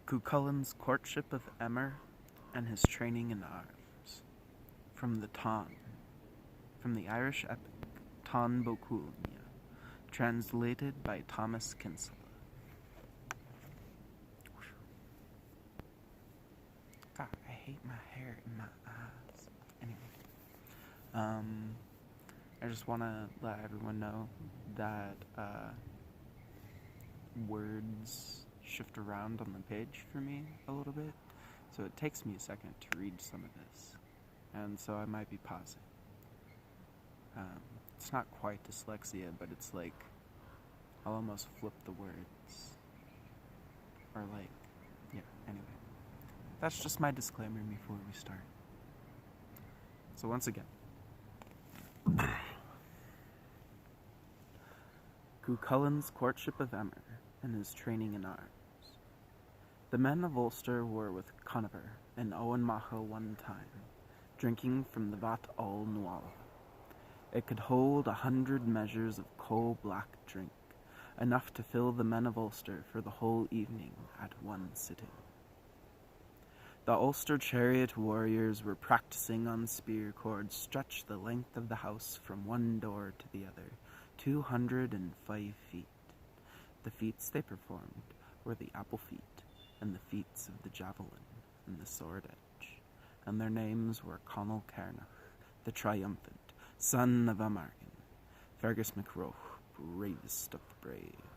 Cuchulain's courtship of Emer and his training in arms. From the Táin, from the Irish epic Táin Bocúlnia, translated by Thomas Kinsella. God, I hate my hair in my eyes. Anyway, I just want to let everyone know that words shift around on the page for me a little bit, so it takes me a second to read some of this, and so I might be pausing. It's not quite dyslexia, but it's like I'll almost flip the words, or like, yeah, anyway. That's just my disclaimer before we start. So once again, Cuchulain's courtship of Emer and his training in arms. The men of Ulster were with Conover and Owen Macha one time, drinking from the Vat All Nuala. It could hold 100 measures of coal-black drink, enough to fill the men of Ulster for the whole evening at one sitting. The Ulster chariot warriors were practicing on spear cords stretched the length of the house from one door to the other, 205 feet. The feats they performed were the apple feat, and the feats of the javelin and the sword edge, and their names were Conall Cernach, the triumphant, son of Amargin, Fergus MacRoch, bravest of the brave,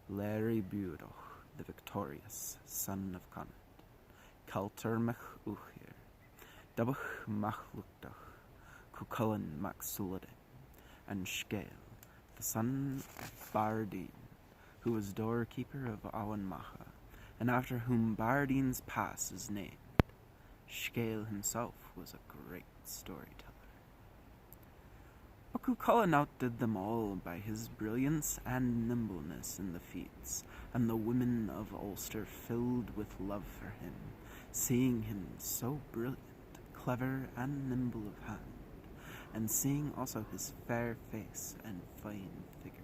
Larry Buadoch, the victorious, son of Connacht, Calter Mach Uchir, Dabach Mach Luchtach, Cuchulain Mac Suladin, and Scale, the son of Bardine, who was doorkeeper of Owen Macha, and after whom Bardine's pass is named. Scale himself was a great storyteller. But Cuchulain outdid them all by his brilliance and nimbleness in the feats, and the women of Ulster filled with love for him, seeing him so brilliant, clever, and nimble of hand, and seeing also his fair face and fine figure.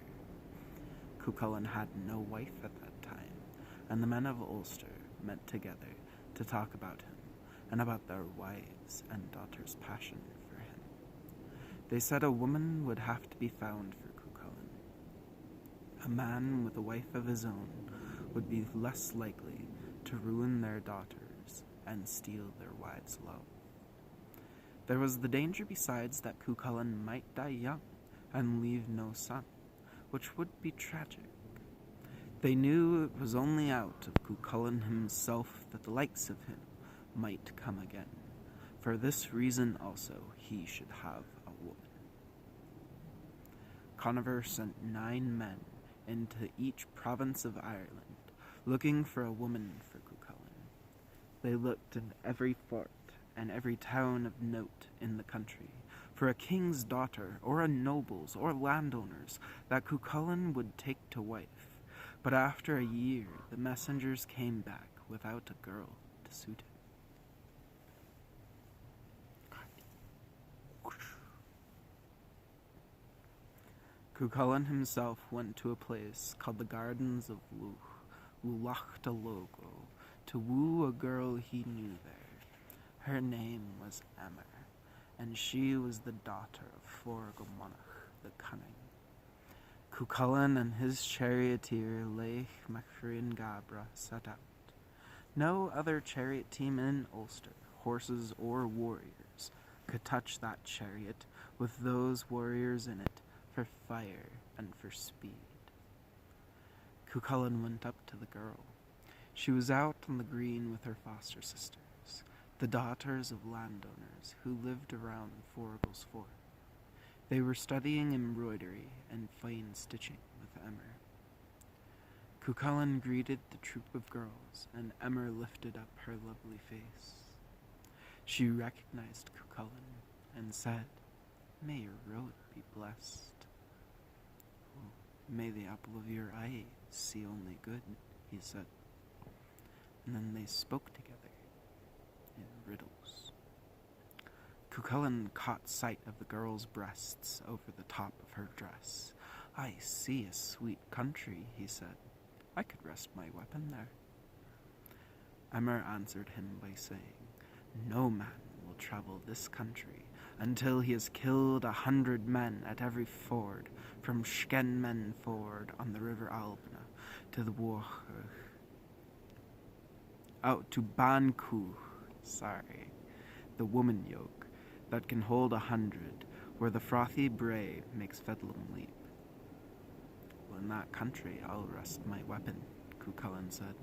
Cuchulain had no wife at that time, and the men of Ulster met together to talk about him, and about their wives and daughters' passion for him. They said a woman would have to be found for Cuchulain. A man with a wife of his own would be less likely to ruin their daughters and steal their wives' love. There was the danger besides that Cuchulain might die young and leave no son, which would be tragic. They knew it was only out of Cuchulain himself that the likes of him might come again. For this reason also he should have a woman. Conover sent 9 men into each province of Ireland, looking for a woman for Cuchulain. They looked in every fort and every town of note in the country, for a king's daughter, or a noble's, or landowners, that Cuchulain would take to wife. But after a year, the messengers came back without a girl to suit him. Cuchulain himself went to a place called the Gardens of Luach to woo a girl he knew there. Her name was Emer, and she was the daughter of Forgomonach the Cunning. Cuchulain and his charioteer Leich Macrin Gabra set out. No other chariot team in Ulster, horses or warriors, could touch that chariot with those warriors in it for fire and for speed. Cuchulain went up to the girl. She was out on the green with her foster sisters, the daughters of landowners who lived around Forgall's Fort. They were studying embroidery and fine stitching with Emer. Cuchulain greeted the troop of girls, and Emer lifted up her lovely face. She recognized Cuchulain and said, "May your road be blessed." "Oh, may the apple of your eye see only good," he said. And then they spoke together in riddles. Cuchulain caught sight of the girl's breasts over the top of her dress. "I see a sweet country," he said. "I could rest my weapon there." Emmer answered him by saying, "No man will travel this country until he has killed 100 men at every ford, from Skenmen Ford on the river Albna to the out to Banku, the woman yoke, that can hold 100, where the frothy bray makes Fedlam leap." "Well, in that country I'll rest my weapon," Cucullin said.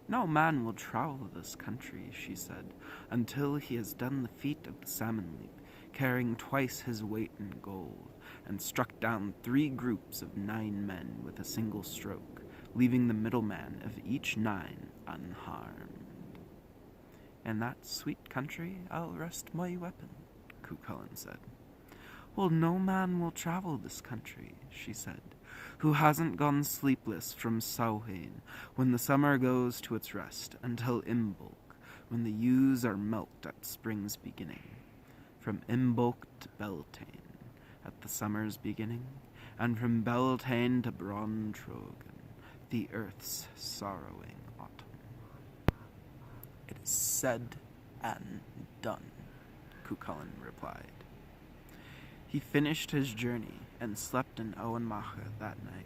"No man will travel this country," she said, "until he has done the feat of the salmon leap, carrying twice his weight in gold, and struck down 3 groups of 9 men with a single stroke, leaving the middleman of each 9 unharmed." "In that sweet country I'll rest my weapon," Cucullin said. "Well, no man will travel this country," she said, "who hasn't gone sleepless from Samhain, when the summer goes to its rest, until Imbolc, when the ewes are milked at spring's beginning. From Imbolc to Beltane, at the summer's beginning, and from Beltane to Bron Trogan, the earth's sorrowing autumn." "It is said and done," Cucullin replied. He finished his journey and slept in Owenmacha that night.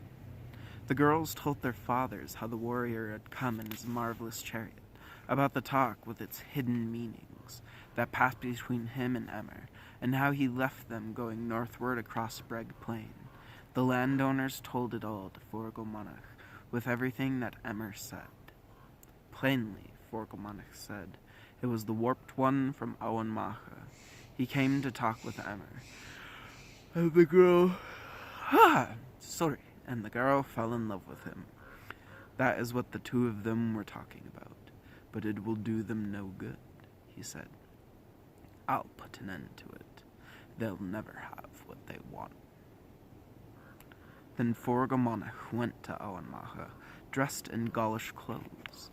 The girls told their fathers how the warrior had come in his marvelous chariot, about the talk with its hidden meanings that passed between him and Emmer, and how he left them going northward across Breg Plain. The landowners told it all to Forgomonach, with everything that Emmer said. Plainly, Forgomonach said, it was the warped one from Owenmacha. He came to talk with Emmer, and the girl and the girl fell in love with him. That is what the 2 of them were talking about, but it will do them no good, he said. I'll put an end to it. They'll never have what they want. Then Forgomonach went to Owenmacha, dressed in Gaulish clothes.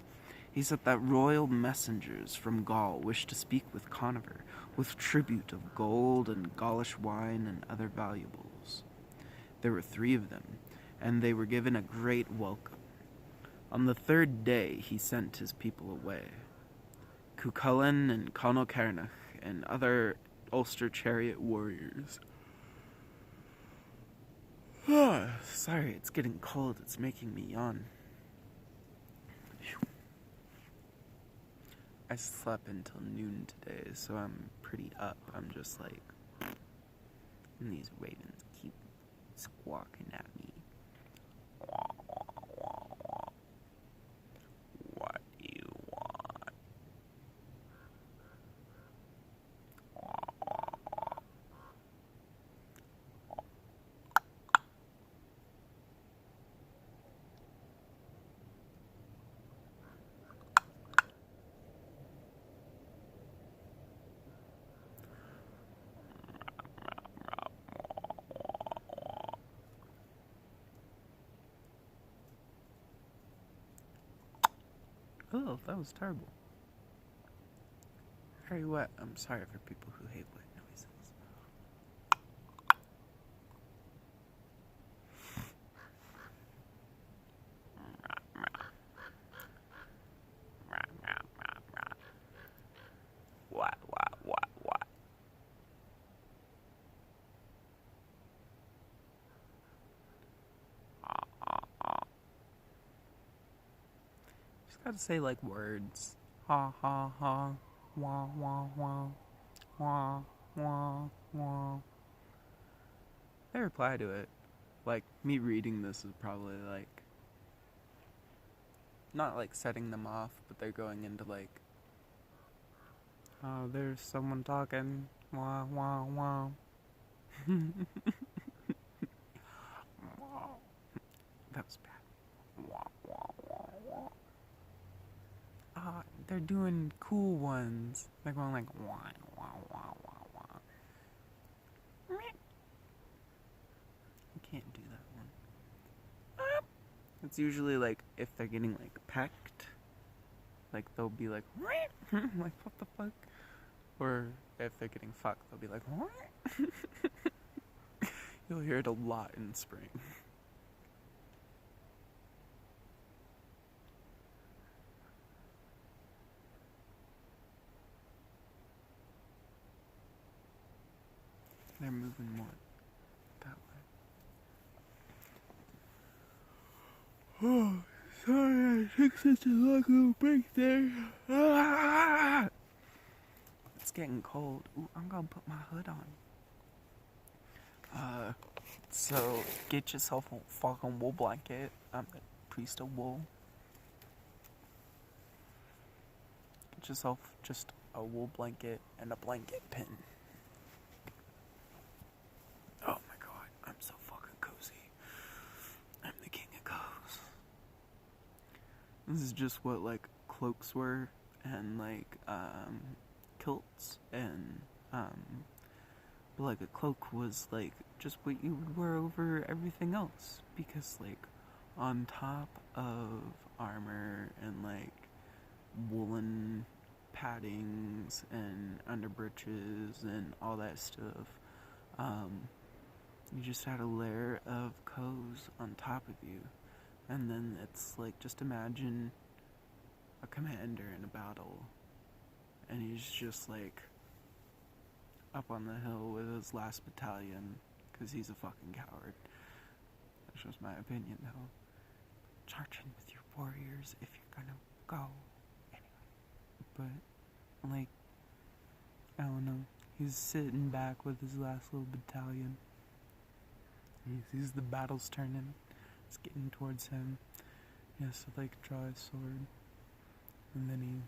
He said that royal messengers from Gaul wished to speak with Conover, with tribute of gold and Gaulish wine and other valuables. There were 3 of them, and they were given a great welcome. On the 3rd day he sent his people away. Cucullin and Conall Cernach and other Ulster chariot warriors. Sorry, it's getting cold. It's making me yawn. I slept until noon today, so I'm pretty up. I'm just like, and these ravens keep squawking at me. What do you want? Oh, that was terrible. Very wet. I'm sorry for people who hate wet noises. What? Gotta say like words. Ha ha ha. Wah wah wah. Wah wah wah. They reply to it. Like, me reading this is probably like, not like setting them off, but they're going into like, oh, there's someone talking. Wah wah wah. That was bad. Wah wah wah wah. They're doing cool ones. They're going like wah wah wah wah wah. I can't do that one. It's usually like if they're getting like pecked, like they'll be like like what the fuck? Or if they're getting fucked, they'll be like You'll hear it a lot in spring. they're moving more that way. Oh, sorry, I took such a long little break there. Ah! It's getting cold. Ooh, I'm gonna put my hood on. So get yourself a fucking wool blanket. I'm the priest of wool. Get yourself just a wool blanket and a blanket pin. Oh my god, I'm so fucking cozy. I'm the king of cozy. This is just what like cloaks were and like kilts and but like a cloak was like just what you would wear over everything else, because like on top of armor and like woolen paddings and underbreeches and all that stuff, you just had a layer of coats on top of you. And then it's like, just imagine a commander in a battle and he's just like up on the hill with his last battalion, because he's a fucking coward. That's just my opinion, though. Charge in with your warriors if you're gonna go. Anyway. But, like, I don't know. He's sitting back with his last little battalion. He sees the battle's turning. It's getting towards him. He has to, like, draw his sword. And then he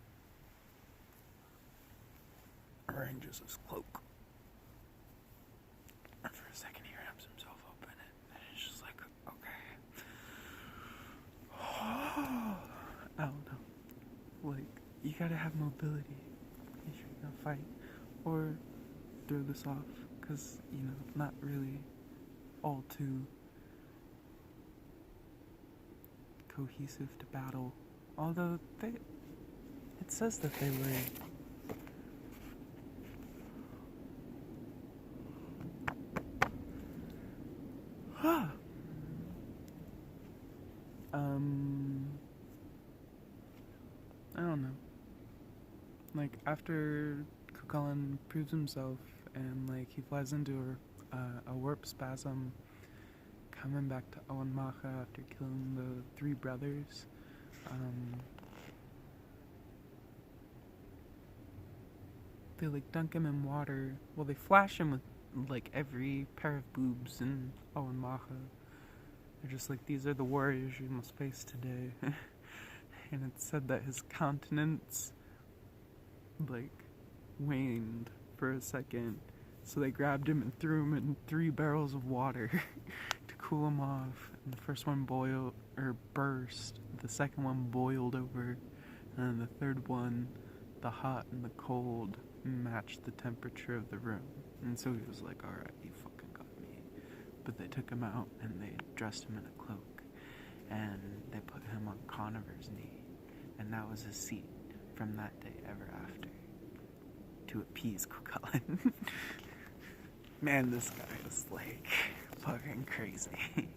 arranges his cloak. And for a second he wraps himself up in it, and it's just like, okay. I don't know. Like, you gotta have mobility if you're gonna fight. Or throw this off, because, you know, not really all too cohesive to battle. Although, it says that they were. I don't know. Like, after Cuchulainn proves himself and, like, he flies into a warp spasm, coming back to Owen Macha after killing the three brothers, they, like, dunk him in water. Well, they flash him with, like, every pair of boobs in Owen Macha. They're just like, these are the warriors you must face today. And it said that his countenance, like, waned for a second. So they grabbed him and threw him in 3 barrels of water to cool him off. And the first one burst. The second one boiled over. And then the third one, the hot and the cold, matched the temperature of the room. And so he was like, alright, you fucking got me. But they took him out and they dressed him in a cloak. And they put him on Conover's knee. And that was his seat from that day ever after, to appease Cuchulainn. Man, this guy is, like, fucking crazy.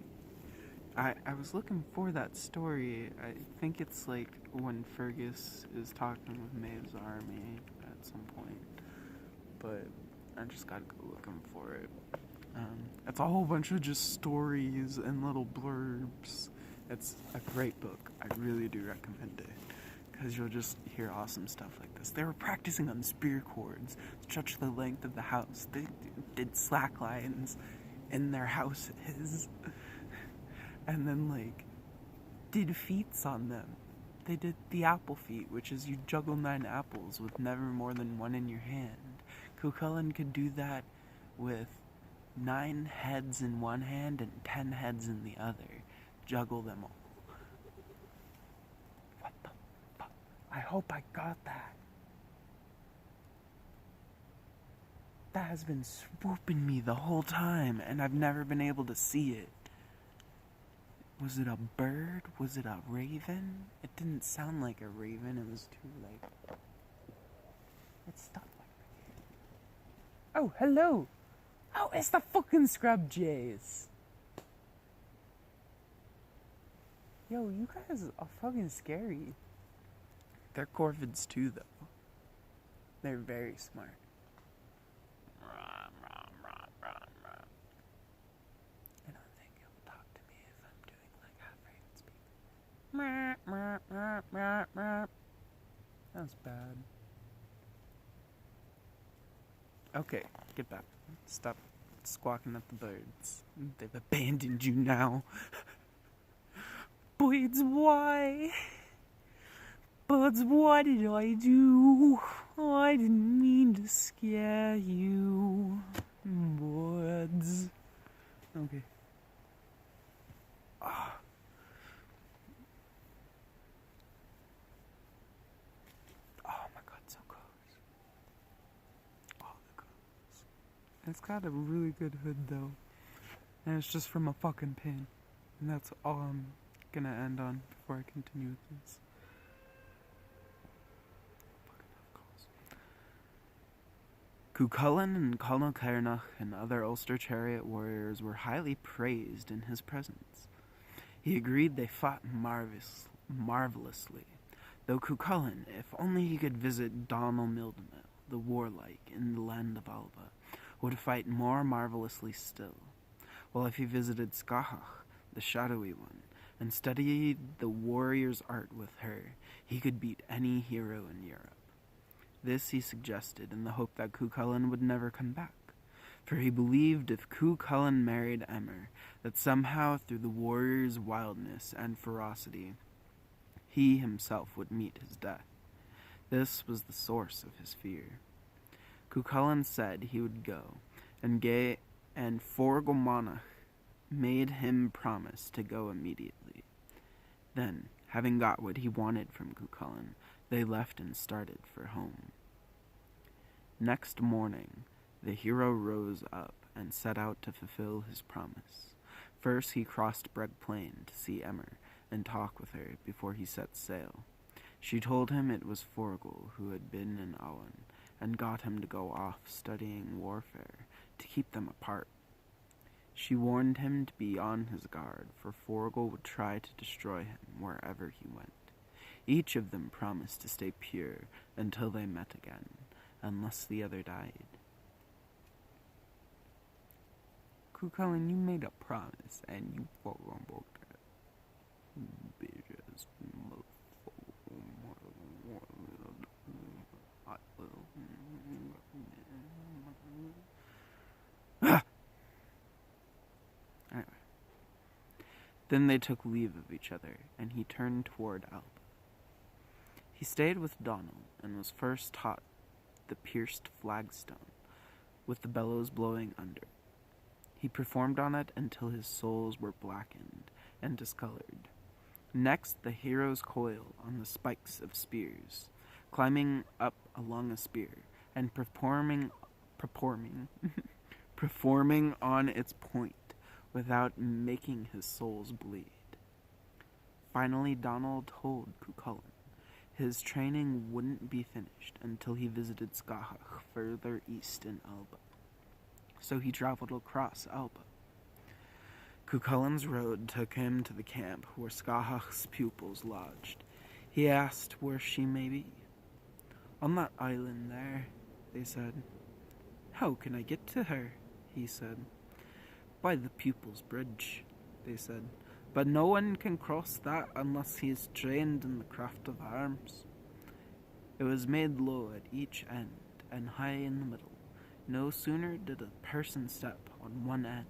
I was looking for that story. I think it's, like, when Fergus is talking with Maeve's army at some point. But I just gotta go looking for it. It's a whole bunch of just stories and little blurbs. It's a great book. I really do recommend it, because you'll just hear awesome stuff like this. They were practicing on spear cords, stretch the length of the house. They did slack lines in their houses. And then, like, did feats on them. They did the apple feat, which is you juggle 9 apples with never more than 1 in your hand. Cuchulainn could do that with 9 heads in one hand and 10 heads in the other. Juggle them all. What the fuck? I hope I got that. That has been swooping me the whole time, and I've never been able to see it. Was it a bird? Was it a raven? It didn't sound like a raven. It was too, like... It stopped like that. Oh, hello! Oh, it's the fucking scrub jays! Yo, you guys are fucking scary. They're corvids too, though. They're very smart. Rah, rah, rah, rah. That's bad. Okay, get back. Stop squawking at the birds. They've abandoned you now. Birds, why? Birds, what did I do? I didn't mean to scare you. Birds. Okay. Ah. Oh my god, so close. Oh, the close. It's got a really good hood though. And it's just from a fucking pin. And that's all I'm gonna end on before I continue with this. Cuchulainn and Conall Cernach and other Ulster chariot warriors were highly praised in his presence. He agreed they fought marvelously, though Cuchulainn, if only he could visit Donal Mildemil, the warlike, in the land of Alba, would fight more marvelously still, while if he visited Scahach, the shadowy one, and studied the warrior's art with her, he could beat any hero in Europe. This he suggested in the hope that Cuchulainn would never come back, for he believed if Cuchulainn married Emer, that somehow through the warrior's wildness and ferocity, he himself would meet his death. This was the source of his fear. Cuchulainn said he would go, and Forgomanach made him promise to go immediately. Then, having got what he wanted from Cuchulainn, they left and started for home. Next morning, the hero rose up and set out to fulfill his promise. First he crossed Breg Plain to see Emer and talk with her before he set sail. She told him it was Forgul who had been in Owen and got him to go off studying warfare to keep them apart. She warned him to be on his guard, for Forgul would try to destroy him wherever he went. Each of them promised to stay pure until they met again, unless the other died. Cuchulainn, you made a promise, and you fucking broke that. Bitches. Anyway. Then they took leave of each other, and he turned toward Alba. He stayed with Donal, and was first taught the pierced flagstone, with the bellows blowing under. He performed on it until his soles were blackened and discolored. Next, the hero's coil on the spikes of spears, climbing up along a spear, and performing on its point without making his soles bleed. Finally, Donal told Cuchulainn his training wouldn't be finished until he visited Scahach further east in Alba. So he traveled across Alba. Cuchulainn's road took him to the camp where Scahach's pupils lodged. He asked where she may be. On that island there, they said. How can I get to her? He said. By the pupils' bridge, they said. But no one can cross that unless he is trained in the craft of arms. It was made low at each end and high in the middle. No sooner did a person step on one end,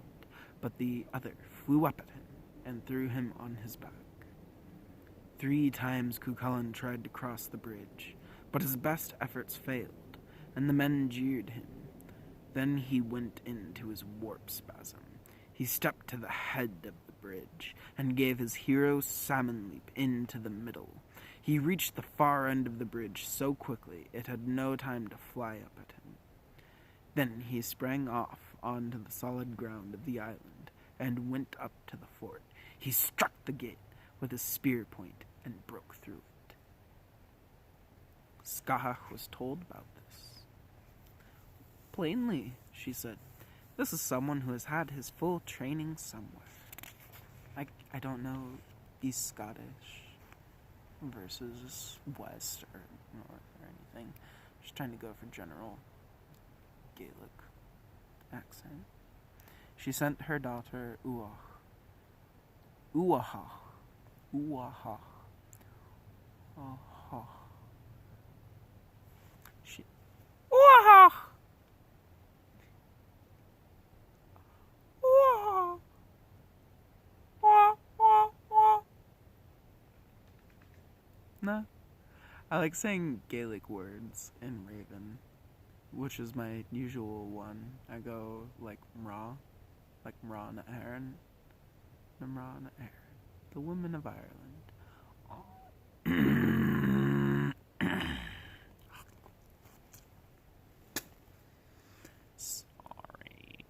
but the other flew up at him and threw him on his back. 3 times Cuchulainn tried to cross the bridge, but his best efforts failed, and the men jeered him. Then he went into his warp spasm. He stepped to the head of the bridge and gave his hero salmon leap into the middle. He reached the far end of the bridge so quickly it had no time to fly up at him. Then he sprang off onto the solid ground of the island and went up to the fort. He struck the gate with his spear point and broke through it. Scahach was told about this. Plainly, she said, this is someone who has had his full training somewhere. I don't know East Scottish versus West or North or anything. Just trying to go for general Gaelic accent. She sent her daughter Uaha Oh. She. Wah! Wah! Wah! Wah! Wah! No. I like saying Gaelic words in Raven, which is my usual one. I go like Mra, like Mra na Éireann, na Mra na Éireann, the women of Ireland. Sorry.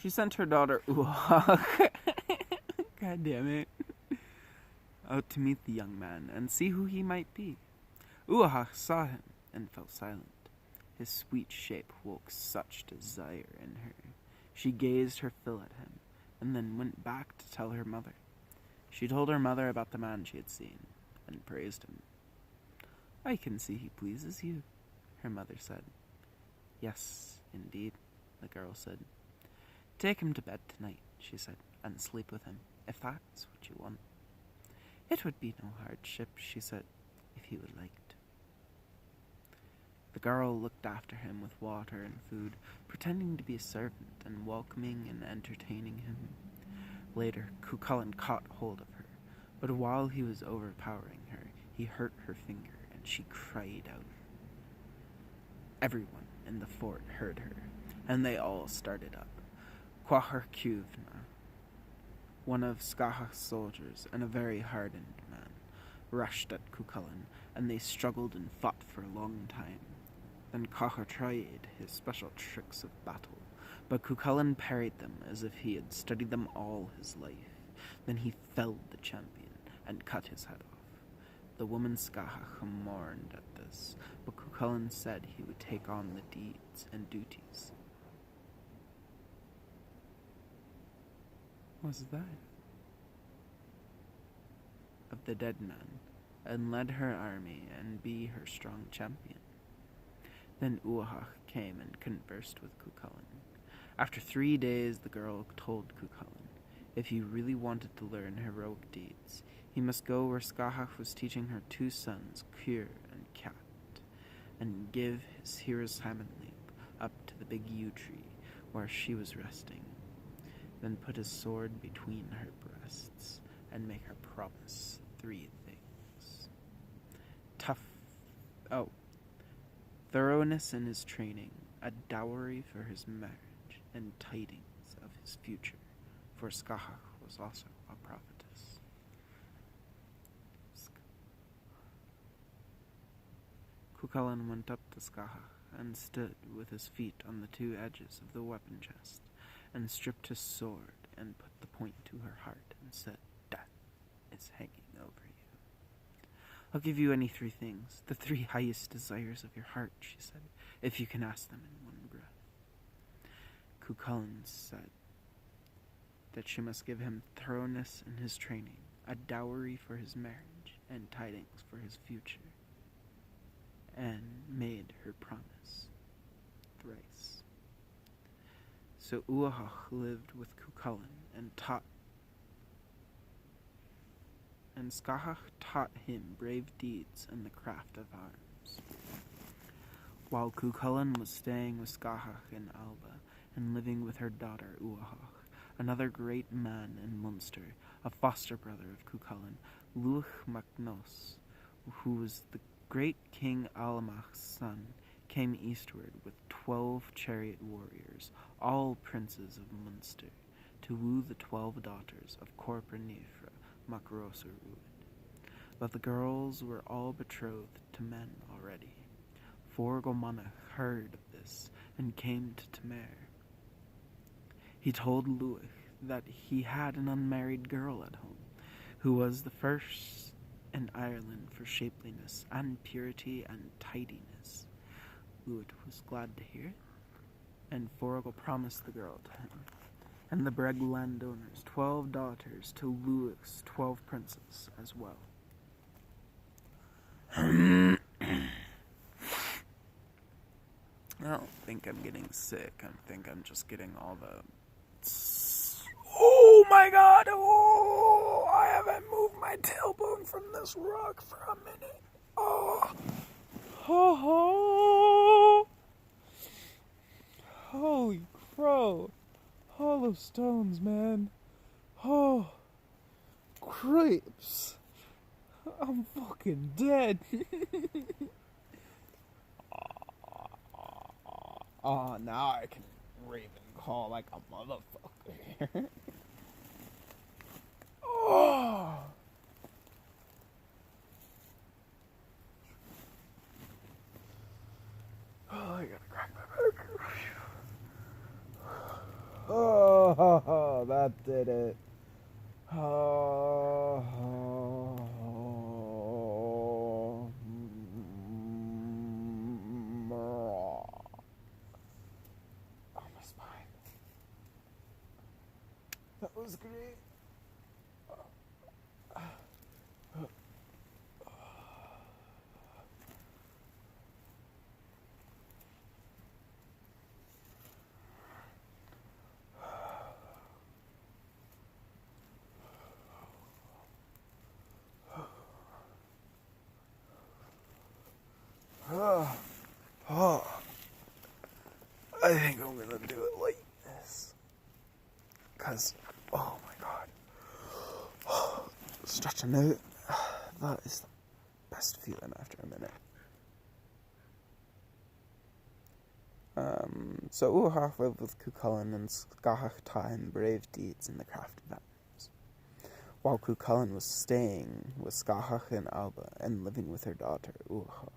She sent her daughter Uach, god damn it, out to meet the young man and see who he might be. Uach saw him and fell silent. His sweet shape woke such desire in her. She gazed her fill at him, and then went back to tell her mother. She told her mother about the man she had seen, and praised him. "I can see he pleases you," her mother said. "Yes, indeed," the girl said. "Take him to bed tonight," she said, "and sleep with him, if that's what you want." "It would be no hardship," she said, "if he would like to." The girl looked after him with water and food, pretending to be a servant and welcoming and entertaining him. Later, Cuchulainn caught hold of her, but while he was overpowering her, he hurt her finger, and she cried out. Everyone in the fort heard her, and they all started up. Quachar Cúvna, one of Scahach's soldiers and a very hardened man, rushed at Cuchulainn, and they struggled and fought for a long time. Then Quachar tried his special tricks of battle, but Cuchulainn parried them as if he had studied them all his life. Then he felled the champion and cut his head off. The woman Scahach mourned at this, but Cuchulainn said he would take on the deeds and duties. What's that? Of the dead man, and led her army and be her strong champion. Then Uach came and conversed with Cuchulainn. After 3 days, the girl told Cuchulainn if he really wanted to learn heroic deeds, he must go where Scahach was teaching her 2 sons, Cure and Cat, and give his hero's Hammonleap up to the big yew tree where she was resting. Then put his sword between her breasts and make her promise 3 things. Thoroughness in his training, a dowry for his marriage, and tidings of his future, for Scahach was also a prophetess. Cuchulainn went up to Scahach and stood with his feet on the 2 edges of the weapon chest, and stripped his sword and put the point to her heart and said, "Death is hanging over you." "I'll give you any 3 things, the 3 highest desires of your heart," she said, "if you can ask them in one breath." Cuchulainn said that she must give him thoroughness in his training, a dowry for his marriage, and tidings for his future, and made her promise thrice. So Uach lived with Cuchulainn and Scahach taught him brave deeds and the craft of arms. While Cuchulainn was staying with Scahach in Alba and living with her daughter Uach, another great man in Munster, a foster brother of Cuchulainn, Luach mac Nos, who was the great King Alamach's son, came eastward with 12 chariot warriors, all princes of Munster, to woo the 12 daughters of Corpernifra mac Rossarúd. But the girls were all betrothed to men already. Forgomanach heard of this and came to Tamer. He told Luach that he had an unmarried girl at home, who was the first in Ireland for shapeliness and purity and tidiness. Luach was glad to hear it. and Forgel promised the girl to him, and the Breg landowners 12 daughters to Louis 12 princes as well. I don't think I'm getting sick. I think I'm just getting all the... Oh my god! Oh! I haven't moved my tailbone from this rock for a minute. Oh! Oh! Holy crow! Hollow stones, man. Oh! Crepes! I'm fucking dead. Oh, now I can raven call like a motherfucker. Oh! Oh, I gotta crack my back. Oh, that did it. Oh, my spine. That was great. I think I'm gonna do it like this. Cause, oh my god. Stretching out, that is the best feeling after a minute. So Uhach lived with Cuchulainn and Scahach Táin brave deeds in the craft of arms. While Cuchulainn was staying with Scahach in Alba and living with her daughter Uhach,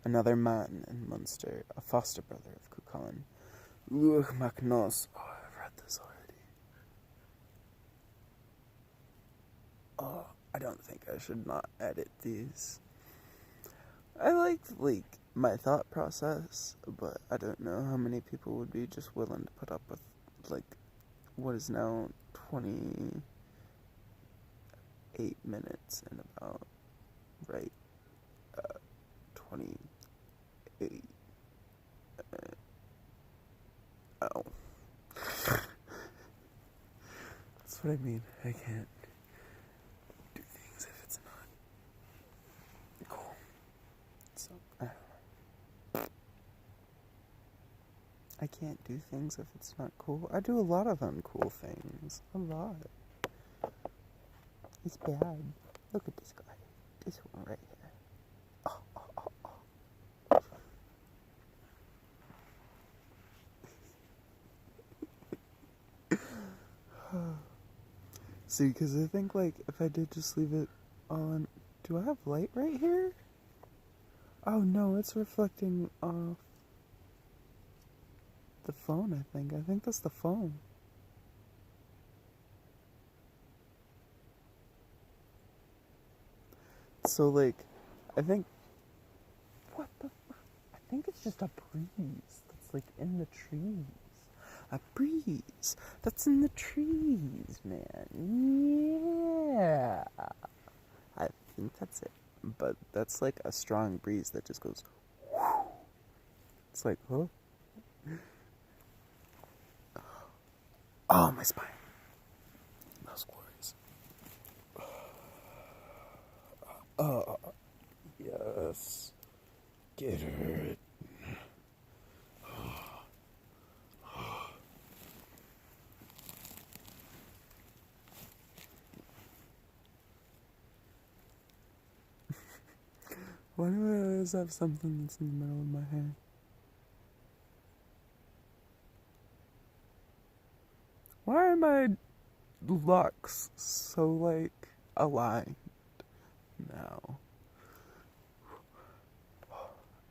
another man in Munster, a foster brother of Cuchulainn, Luach Macnos. Oh, I've read this already. Oh, I don't think I should not edit these. I like my thought process, but I don't know how many people would be just willing to put up with, what is now 28 minutes and about, 28. Oh. That's what I mean. I can't do things if it's not cool. So, I don't know. I can't do things if it's not cool. I do a lot of uncool things. A lot. It's bad. Look at this guy. This one right here. Oh. See, because I think, if I did just leave it on... Do I have light right here? Oh, no, it's reflecting off the phone, I think. I think that's the phone. So, I think... What the fuck? I think it's just a breeze that's, in the trees. A breeze that's in the trees, man. Yeah. I think that's it. But that's a strong breeze that just goes... Whoo. It's huh? Oh, my spine. That was glorious. Yes. Get it. Why do I always have something that's in the middle of my hair? Why are my locks so, aligned now?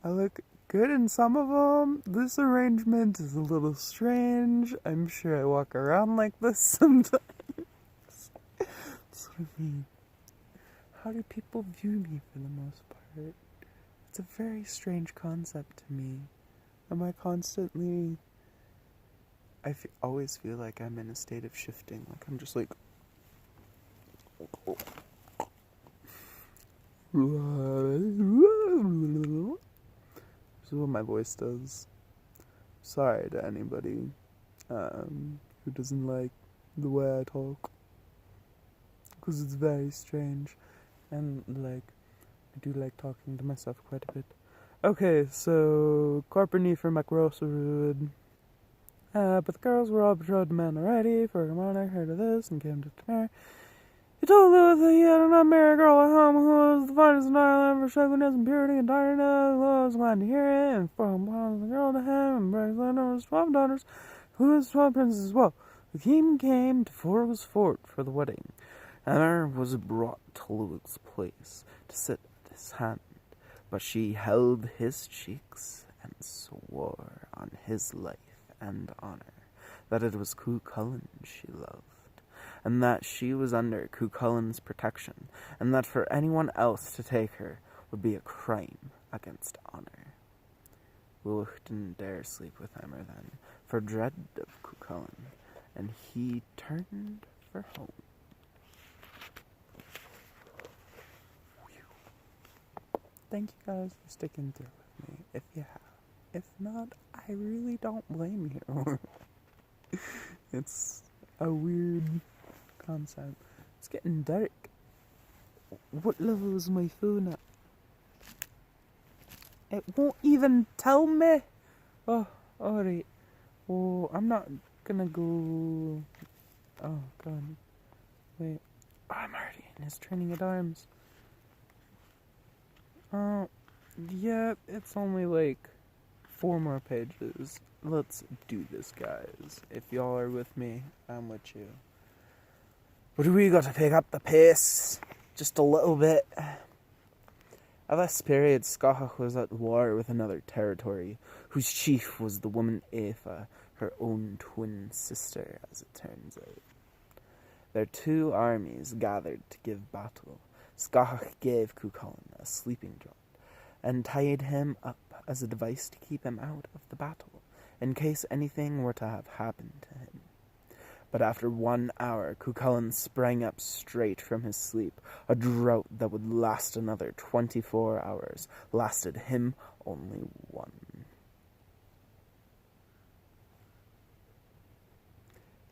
I look good in some of them. This arrangement is a little strange. I'm sure I walk around like this sometimes. That's what I mean. How do people view me for the most part? It's a very strange concept to me. Am I constantly always feel like I'm in a state of shifting. Like I'm just like... This is what my voice does. Sorry to anybody who doesn't like the way I talk. Because it's very strange. And, like, I do like talking to myself quite a bit. Okay, so... Corporate for MacRosswood. But the girls were all betrothed to men already, for a monarch heard of this and came to marry. He told Louis that he had an unmarried girl at home who was the finest in Ireland for shagginess and purity and tiredness. Louis was glad to hear it, and promised the girl to him, and brought his his 12 daughters, who was 12 princes as well. The king came to Forgas Fort for the wedding. Emma was brought to Louis's place to sit at his hand, but she held his cheeks and swore on his life and honor that it was Cuchulainn she loved, and that she was under Cuchulainn's protection, and that for anyone else to take her would be a crime against honor. Louis didn't dare sleep with Emma then, for dread of Cuchulainn, and he turned for home. Thank you guys for sticking through with me, if you have. If not, I really don't blame you. It's a weird concept. It's getting dark. What level is my phone at? It won't even tell me. Oh, alright. Oh, I'm not gonna go... Oh, God. Wait. Oh, I'm already in his training at arms. Yeah, it's only like 4 more pages. Let's do this, guys. If y'all are with me, I'm with you. But we got to pick up the pace just a little bit. At this period, Scotland was at war with another territory, whose chief was the woman Aoife, her own twin sister, as it turns out. Their 2 armies gathered to give battle. Scotland gave Cuchulainn a sleeping draught, and tied him up as a device to keep him out of the battle, in case anything were to have happened to him. But after 1 hour, Cuchulainn sprang up straight from his sleep. A drought that would last another 24 hours lasted him only 1.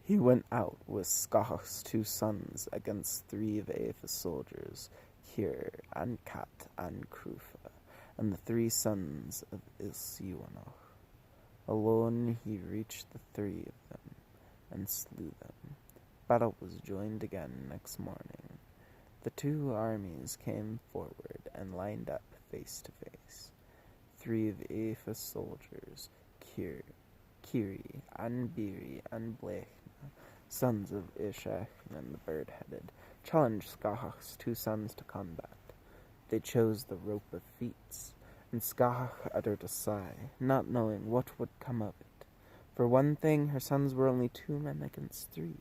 He went out with Scotland's 2 sons against 3 of Aoife's soldiers, Cyr and Cat and Crufa, and the 3 sons of Ilsiuanoch. Alone he reached the 3 of them, and slew them. Battle was joined again next morning. The 2 armies came forward and lined up face to face. 3 of Aoife's soldiers, Kiri, and Biri, and Blechna, sons of Ishach and the Bird-Headed, challenged Scahach's 2 sons to combat. They chose the rope of feats, and Scahach uttered a sigh, not knowing what would come of it. For one thing, her sons were only 2 men against 3.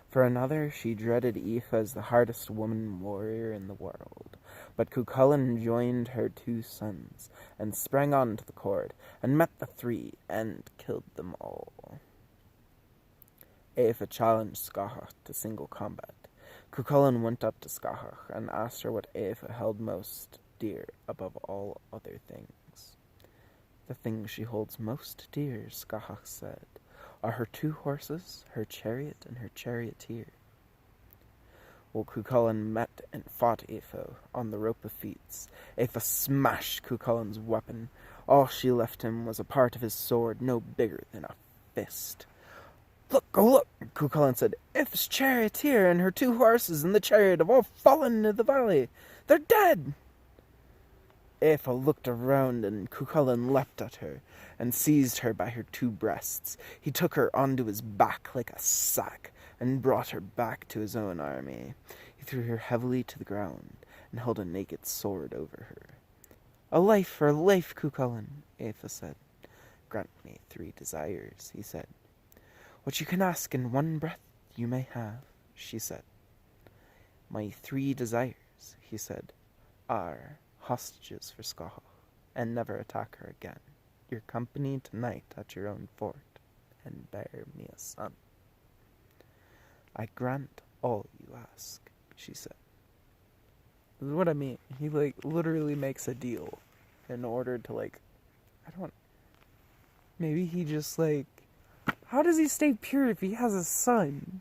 For another, she dreaded Aoife as the hardest woman warrior in the world. But Cuchulainn joined her 2 sons, and sprang on to the cord, and met the 3, and killed them all. Aoife challenged Scahach to single combat. Cuchulainn went up to Scahach, and asked her what Aoife held most dear above all other things. The thing she holds most dear, Scahach said, are her 2 horses, her chariot, and her charioteer. Well, Cuchulainn met and fought Aoife on the rope of feats. Aoife smashed Cuchulainn's weapon. All she left him was a part of his sword no bigger than a fist. "Look, oh look," Cuchulainn said. "Aoife's charioteer and her 2 horses and the chariot have all fallen into the valley. They're dead." Aoife looked around, and Cuchulainn leapt at her, and seized her by her 2 breasts. He took her onto his back like a sack, and brought her back to his own army. He threw her heavily to the ground, and held a naked sword over her. "A life for a life, Cuchulainn," Aoife said. "Grant me 3 desires," he said. "What you can ask in 1 breath you may have," she said. "My 3 desires," he said, "are hostages for Scahach, and never attack her again. Your company tonight at your own fort, and bear me a son. I grant all you ask, she said. This is what I mean. He, literally makes a deal in order to, maybe he just, how does he stay pure if he has a son?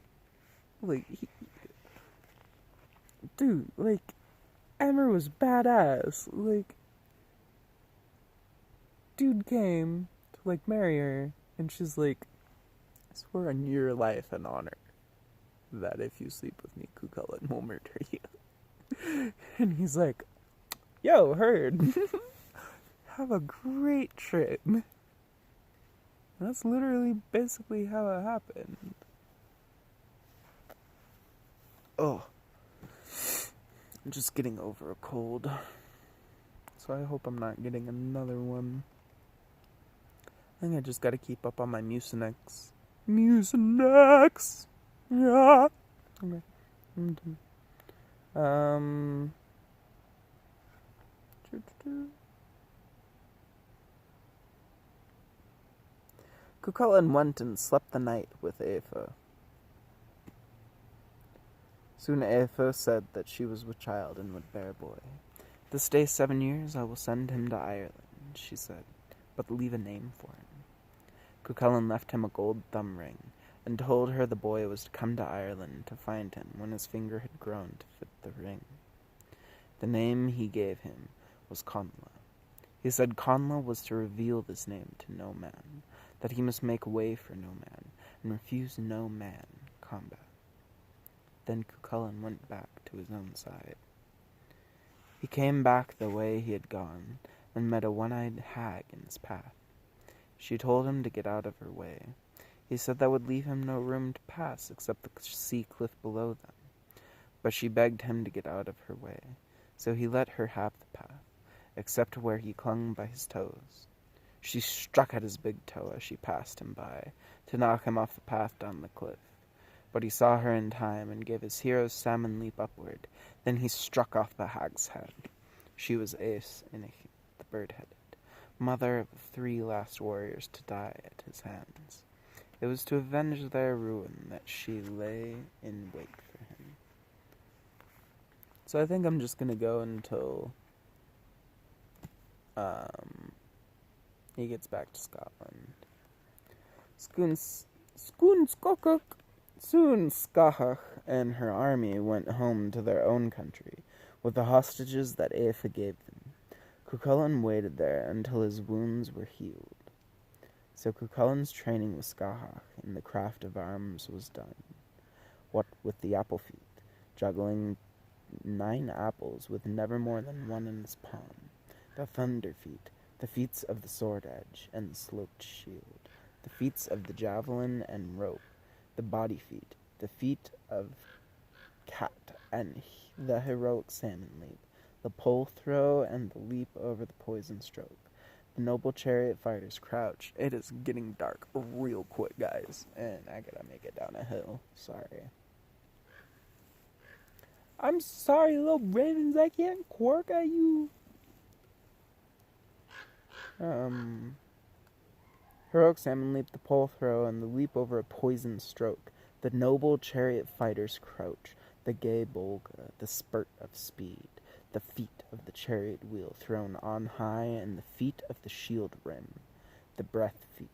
Dude, Emmer was badass. Dude came to, marry her, and she's like, I swear on your life and honor that if you sleep with me, Cucullin will murder you. And he's like, yo, heard. Have a great trip. That's literally basically how it happened. Oh. I'm just getting over a cold. So I hope I'm not getting another one. I think I just gotta keep up on my Mucinex. Mucinex! Yeah! Okay. Cucullin went and slept the night with Aoife. Soon Aoife said that she was with child and would bear a boy. This day 7 years I will send him to Ireland, she said, but leave a name for him. Cucullin left him a gold thumb ring, and told her the boy was to come to Ireland to find him when his finger had grown to fit the ring. The name he gave him was Conla. He said Conla was to reveal this name to no man, that he must make way for no man, and refuse no man combat. Then Cucullin went back to his own side. He came back the way he had gone, and met a one-eyed hag in his path. She told him to get out of her way. He said that would leave him no room to pass except the sea cliff below them. But she begged him to get out of her way, so he let her have the path, except where he clung by his toes. She struck at his big toe as she passed him by, to knock him off the path down the cliff. But he saw her in time, and gave his hero's salmon leap upward. Then he struck off the hag's head. She was Ace Inich, the bird-headed, mother of the 3 last warriors to die at his hands. It was to avenge their ruin that she lay in wait for him. So I think I'm just gonna go until he gets back to Scotland. Soon Scahach and her army went home to their own country, with the hostages that Aoife gave them. Cucullin waited there until his wounds were healed. So Cucullin's training with Scahach in the craft of arms was done. What with the apple feat, juggling 9 apples with never more than 1 in his palm, the thunder feat, the feats of the sword edge and the sloped shield, the feats of the javelin and rope, the body feat, the feat of cat and the heroic salmon leap, the pole throw and the leap over the poison stroke, the noble chariot fighter's crouch. It is getting dark real quick, guys, and I gotta make it down a hill. Sorry. I'm sorry, little ravens, I can't quark at you. Heroic salmon leap, the pole throw, and the leap over a poison stroke, the noble chariot fighter's crouch, the gay bolga, the spurt of speed, the feet of the chariot wheel thrown on high, and the feet of the shield rim, the breath feet,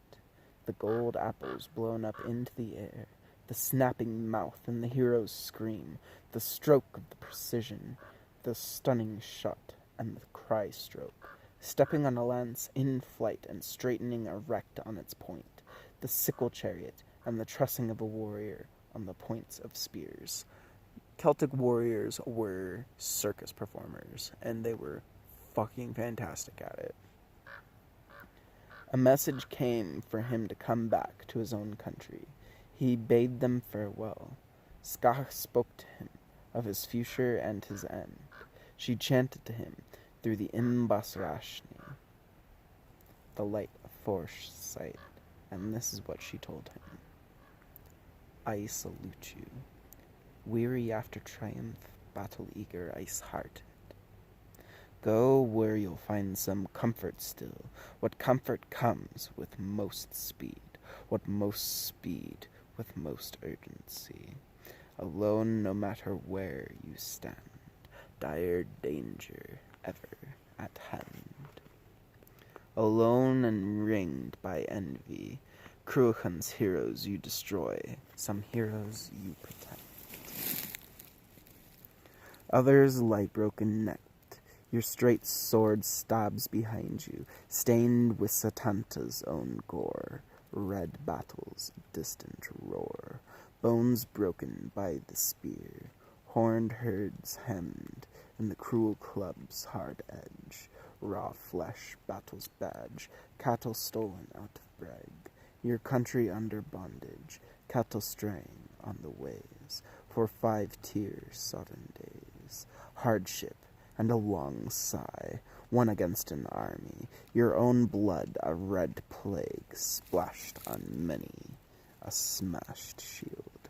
the gold apples blown up into the air, the snapping mouth and the hero's scream, the stroke of the precision, the stunning shot, and the cry stroke, stepping on a lance in flight and straightening erect on its point, the sickle chariot, and the trussing of a warrior on the points of spears. Celtic warriors were circus performers, and they were fucking fantastic at it. A message came for him to come back to his own country. He bade them farewell. Scach spoke to him of his future and his end. She chanted to him through the Imbasrashni, the light of foresight, and this is what she told him. I salute you. Weary after triumph, battle-eager, ice-hearted. Go where you'll find some comfort still, what comfort comes with most speed. what most speed with most urgency. Alone no matter where you stand, dire danger ever at hand. Alone and ringed by envy, Cruachan's heroes you destroy, some heroes you protect. Others lie broken-necked, your straight sword stabs behind you, stained with Satanta's own gore, red battle's distant roar, bones broken by the spear, horned herds hemmed in the cruel club's hard edge, raw flesh battle's badge, cattle stolen out of brag, your country under bondage, cattle straying on the ways, for 5 tears sodden days, hardship and a long sigh, one against an army, your own blood a red plague splashed on many a smashed shield.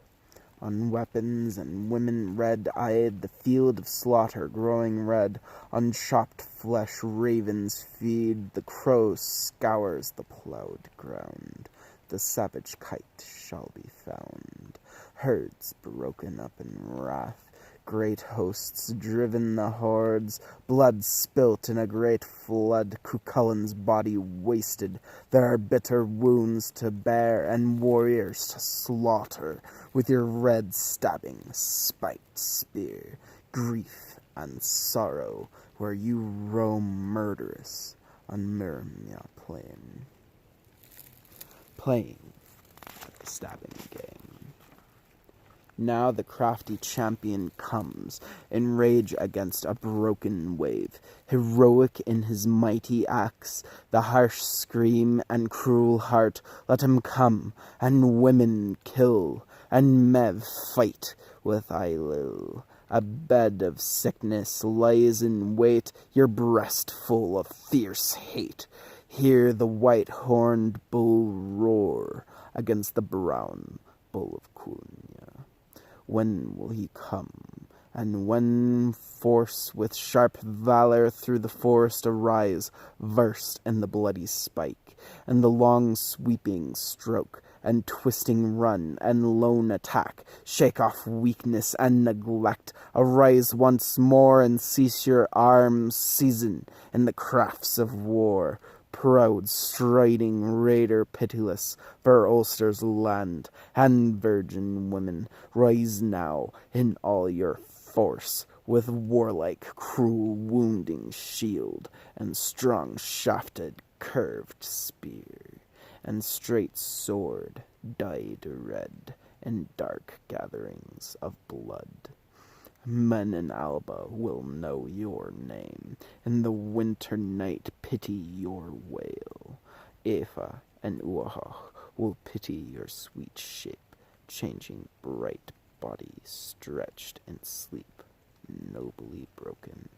On weapons and women red-eyed, the field of slaughter growing red, on chopped flesh ravens feed, the crow scours the ploughed ground, the savage kite shall be found. Herds broken up in wrath, great hosts driven the hordes, blood spilt in a great flood, Cuchulain's body wasted, there are bitter wounds to bear, and warriors to slaughter, with your red stabbing, spiked spear, grief and sorrow, where you roam murderous on Miramia plain, playing at the stabbing game. Now the crafty champion comes, in rage against a broken wave, heroic in his mighty axe, the harsh scream and cruel heart, let him come, and women kill, and Mev fight with Ailil. A bed of sickness lies in wait, your breast full of fierce hate. Hear the white-horned bull roar against the brown bull of Coolia. When will he come? And when force with sharp valor through the forest arise, versed in the bloody spike, and the long sweeping stroke, and twisting run, and lone attack, shake off weakness and neglect, arise once more and cease your arms, season in the crafts of war, proud striding raider pitiless for Ulster's land, and virgin women, rise now in all your force, with warlike cruel wounding shield, and strong shafted curved spear, and straight sword dyed red in dark gatherings of blood. Men in Alba will know your name, in the winter night pity your wail. Aoife and Uahoch will pity your sweet shape, changing bright body stretched in sleep, nobly broken.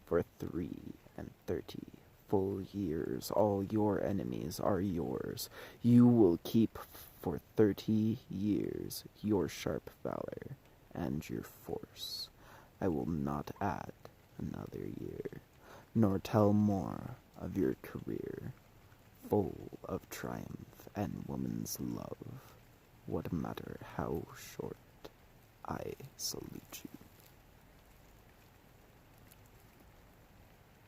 For 33 full years all your enemies are yours. You will keep for 30 years your sharp valor and your force. I will not add another year, nor tell more of your career, full of triumph and woman's love. What matter how short, I salute you.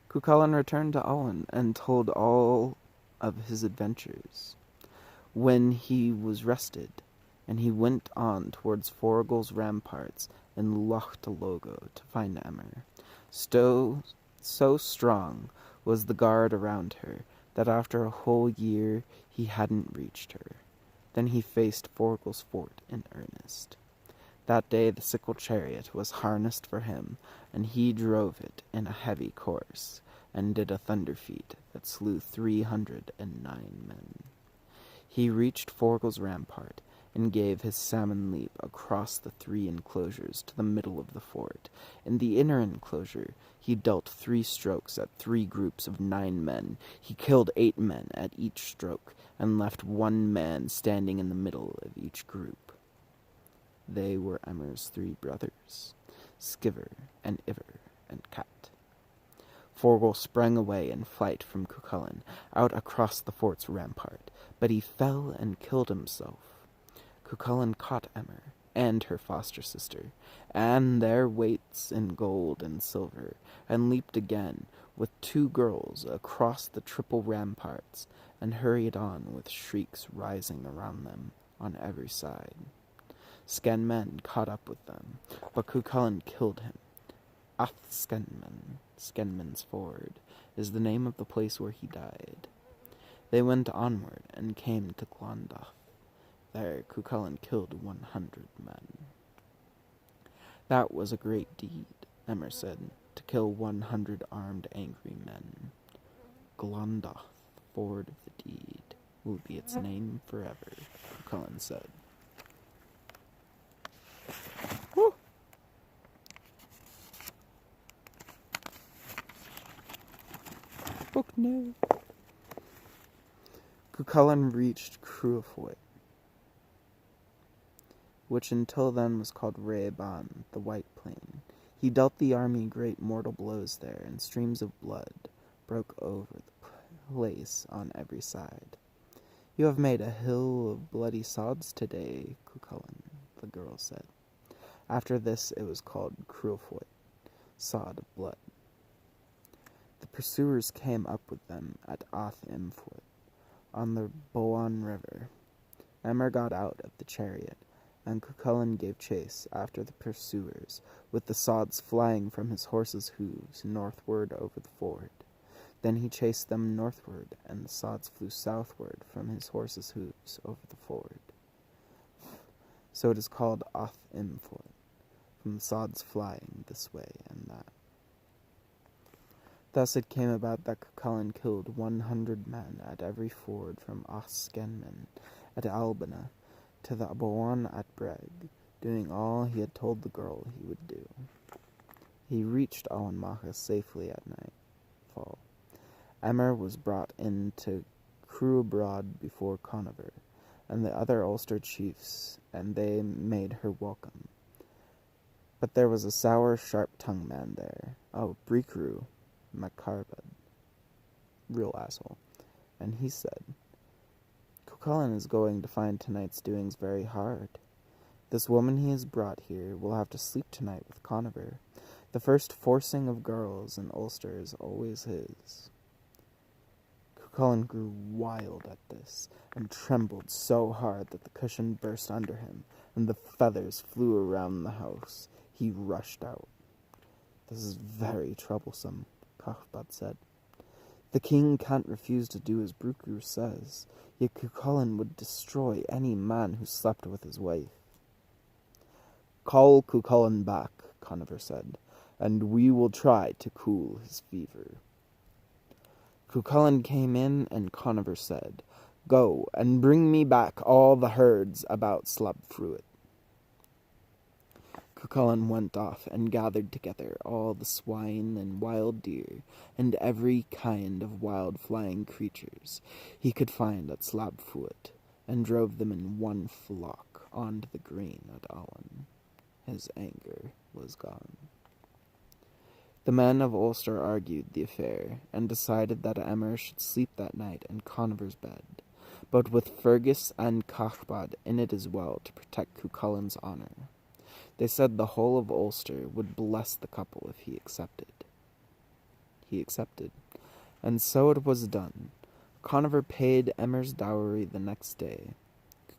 Cuchulainn returned to Olwen and told all of his adventures. When he was rested, and he went on towards Forgal's ramparts in Loch Logo to find Emer. So strong was the guard around her that after a whole year he hadn't reached her. Then he faced Forgal's fort in earnest. That day the sickle chariot was harnessed for him, and he drove it in a heavy course, and did a thunder feat that slew 309 men. He reached Forgal's rampart, and gave his salmon leap across the 3 enclosures to the middle of the fort. In the inner enclosure he dealt 3 strokes at 3 groups of 9 men. He killed 8 men at each stroke, and left 1 man standing in the middle of each group. They were Emer's 3 brothers, Skiver and Iver and Cat. Forgel sprang away in flight from Cuchulainn, out across the fort's rampart, but he fell and killed himself. Cuchulainn caught Emer and her foster sister, and their weights in gold and silver, and leaped again with 2 girls across the triple ramparts, and hurried on with shrieks rising around them on every side. Skenmen caught up with them, but Cuchulainn killed him. Skenmen's Ford, is the name of the place where he died. They went onward and came to Glondoth. There Cuchulainn killed 100 men. That was a great deed, Emer said, to kill 100 armed angry men. Glondoth, Ford of the Deed, will be its name forever, Cuchulainn said. Woo! Book no. Cuchulainn reached Cruafoy, which until then was called Reeban, the White Plain. He dealt the army great mortal blows there, and streams of blood broke over the place on every side. "You have made a hill of bloody sods today, Cuchulainn," the girl said. After this it was called Cruafoy, sod of blood. The pursuers came up with them at Ath Imfoot, on the Boan River. Emer got out of the chariot, and Cuchulainn gave chase after the pursuers, with the sods flying from his horse's hooves northward over the ford. Then he chased them northward, and the sods flew southward from his horse's hooves over the ford. So it is called Ath Imfoot, from the sods flying this way and that. Thus it came about that Cuchulainn killed 100 men at every ford from Skenmen at Albana to the Boan at Breg, doing all he had told the girl he would do. He reached Owenmacha safely at nightfall. Emer was brought into Cruabrod before Conover, and the other Ulster chiefs, and they made her welcome. But there was a sour, sharp-tongued man there, Bricru Macarbad, real asshole, and he said, "Cuchulainn is going to find tonight's doings very hard. This woman he has brought here will have to sleep tonight with Conover. The first forcing of girls in Ulster is always his." Cuchulainn grew wild at this, and trembled so hard that the cushion burst under him, and the feathers flew around the house. He rushed out. "This is very troublesome," Cathbad said. "The king can't refuse to do as Bricru says, yet Cuchulainn would destroy any man who slept with his wife." "Call Cuchulainn back," Conover said, "and we will try to cool his fever." Cuchulainn came in, and Conover said, "Go, and bring me back all the herds about Slabfruit." Cuchulainn went off and gathered together all the swine and wild deer, and every kind of wild flying creatures he could find at Slabfruit, and drove them in one flock onto the green at Awen. His anger was gone. The men of Ulster argued the affair, and decided that Emer should sleep that night in Conover's bed, but with Fergus and Cathbad in it as well to protect Cuchulainn's honour. They said the whole of Ulster would bless the couple if he accepted. He accepted, and so it was done. Conover paid Emer's dowry the next day.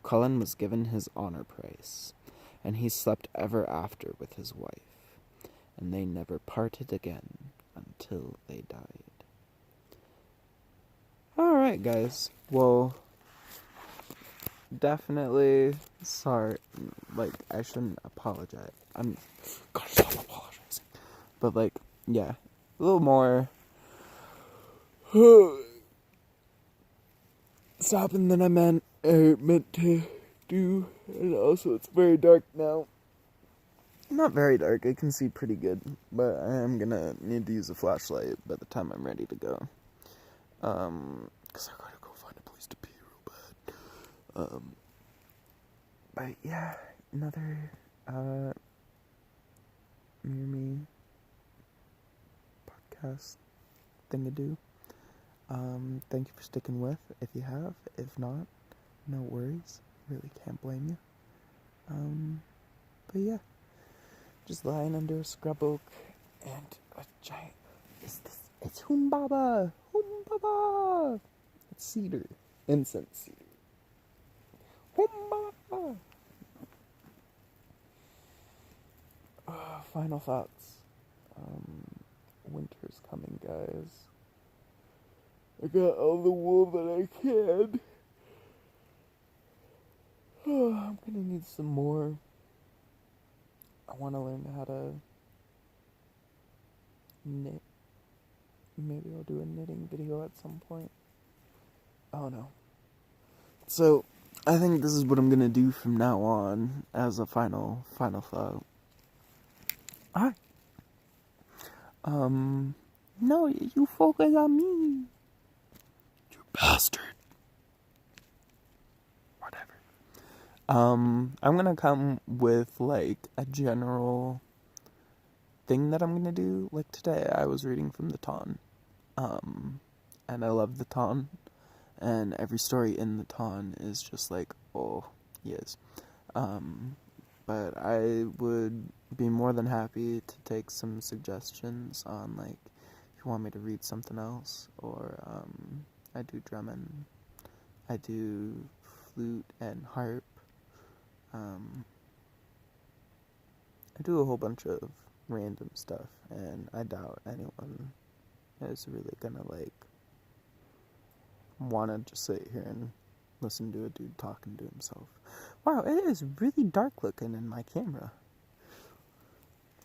Cuchulainn was given his honour price, and he slept ever after with his wife, and they never parted again until they died. Alright, guys. Well, definitely sorry. I shouldn't apologize. I'm gotta stop apologizing. But, yeah. A little more stopping than I meant to do. And also, it's very dark now. Not very dark. I can see pretty good. But I am gonna need to use a flashlight by the time I'm ready to go. Because I gotta go find a place to pee real bad. But yeah, another Near Me podcast. thing to do. Thank you for sticking with, if you have. If not, no worries. Really can't blame you. But yeah, just lying under a scrub oak and a giant. It's Humbaba! Humbaba! It's cedar. Incense cedar. Humbaba! Final thoughts. Winter's coming, guys. I got all the wool that I can. I'm gonna need some more. I want to learn how to knit. Maybe I'll do a knitting video at some point. I don't know. So, I think this is what I'm gonna do from now on as a final thought. Alright. No, you focus on me. You bastard. Whatever. I'm gonna come with, like, a general thing that I'm gonna do. Like, today I was reading from the Táin. And I love the Táin. And every story in the Táin is just like, oh, yes. But I would be more than happy to take some suggestions on, like, if you want me to read something else, or, I do drumming, I do flute and harp, I do a whole bunch of random stuff, and I doubt anyone is really gonna, like, wanna just sit here and listen to a dude talking to himself. Wow, it is really dark looking in my camera.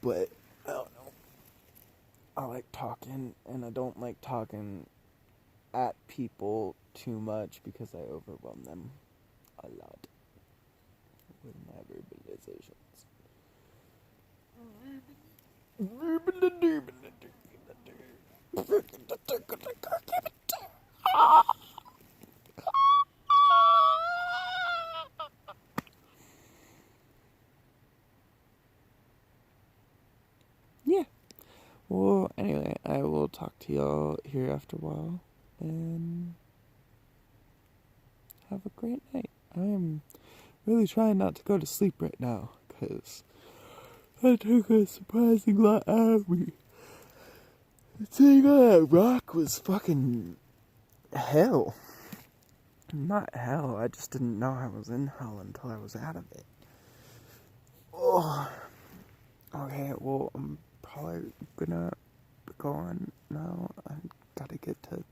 But, I don't know. I like talking, and I don't like talking at people too much because I overwhelm them a lot with my verbalizations. Yeah. Well, anyway, I will talk to y'all here after a while, and have a great night. I am really trying not to go to sleep right now, because that took a surprising lot out of me. The thing on that rock was fucking hell. Not hell, I just didn't know I was in hell until I was out of it. Oh. Okay, well, I'm probably gonna go on now. I gotta get to